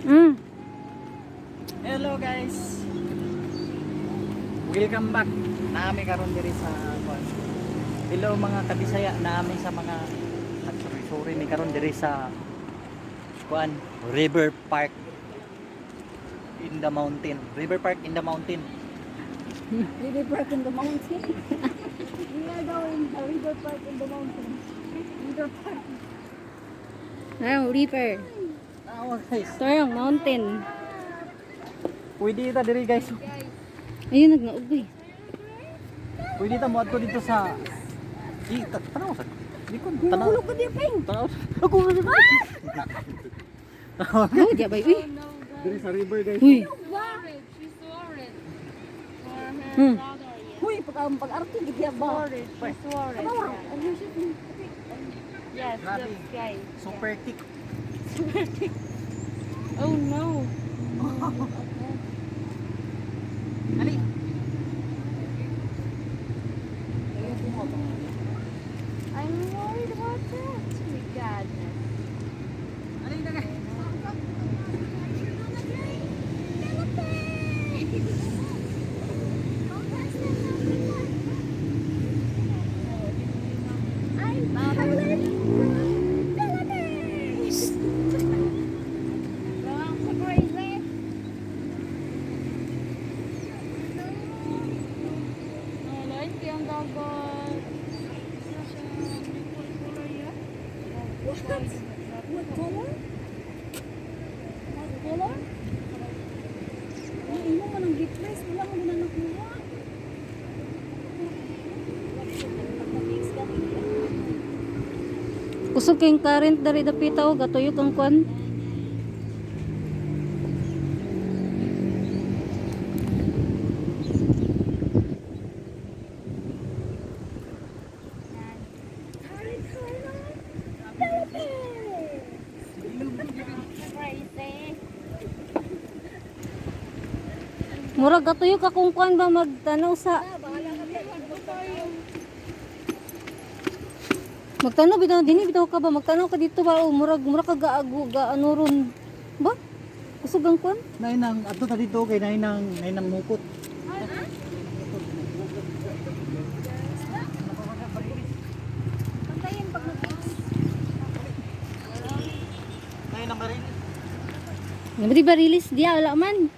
Mm. Hello guys. Welcome back. Naami karon diri sa hello mga kabisaya, naami sa mga sorry mi karon diri sa kuan River Park in the mountain. River Park in the mountain. River Park in the mountain. We are going to River Park in the mountain. River Park. River. Guys. Ito yung mountain. Pwede ta diri guys. Ayun, nagnaog eh. Pwede ta mo adto dito sa tanaw sa. Di ko tanaw. Hulog ka di ping. Tanaw. Ako na dito. Oh, di ba? Uy. Diri sa river guys. Uy. She's worried for her Hmm. brother. Yes. Uy, pag-arte di ba? Worried. She's worried. Yes, Grabe. the sky. Super thick. Oh no. Ali. I'm worried about that. My goodness. Ali na guys. What color? What color? Ay, imo man ang gift-place. Wala mo na nakuha. Kusog kayong current dari dapita o gatuyok ang kwan. Murag gatuyok akong kwan ba magtanaw sa magtanaw bitaw dinhi bitaw ka ba magtanaw ka dito ba o murag ka gaago gaano ron ba kusog ang kwan Nay nang adto ta dito kay nay nang mukot. pantayin pag Nay nang baril. di ba release dia wala man.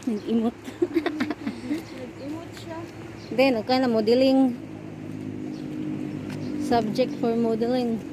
Nag-imot. Nag-emote siya. Then, okay na modeling. Subject for modeling.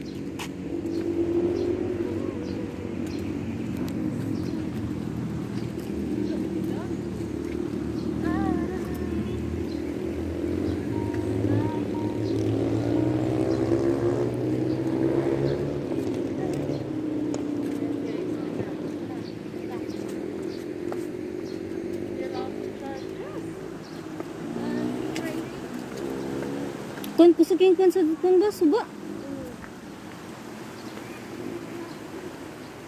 Kun kusugin kun sa kun ba suba.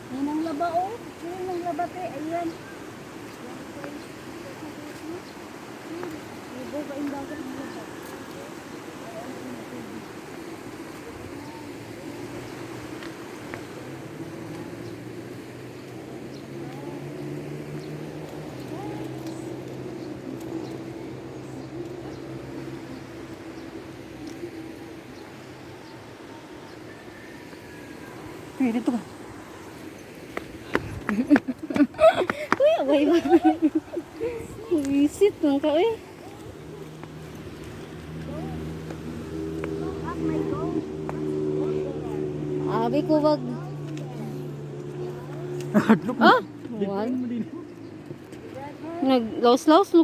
Ninang laba o. Ninang laba te ayan. Ibo ba imbagan ng laba. Hey, dito ka. Uy, abay ba? Visit lang ka eh. Abi ko wag. Hadlok. Ah, wag. Nag-laos-laos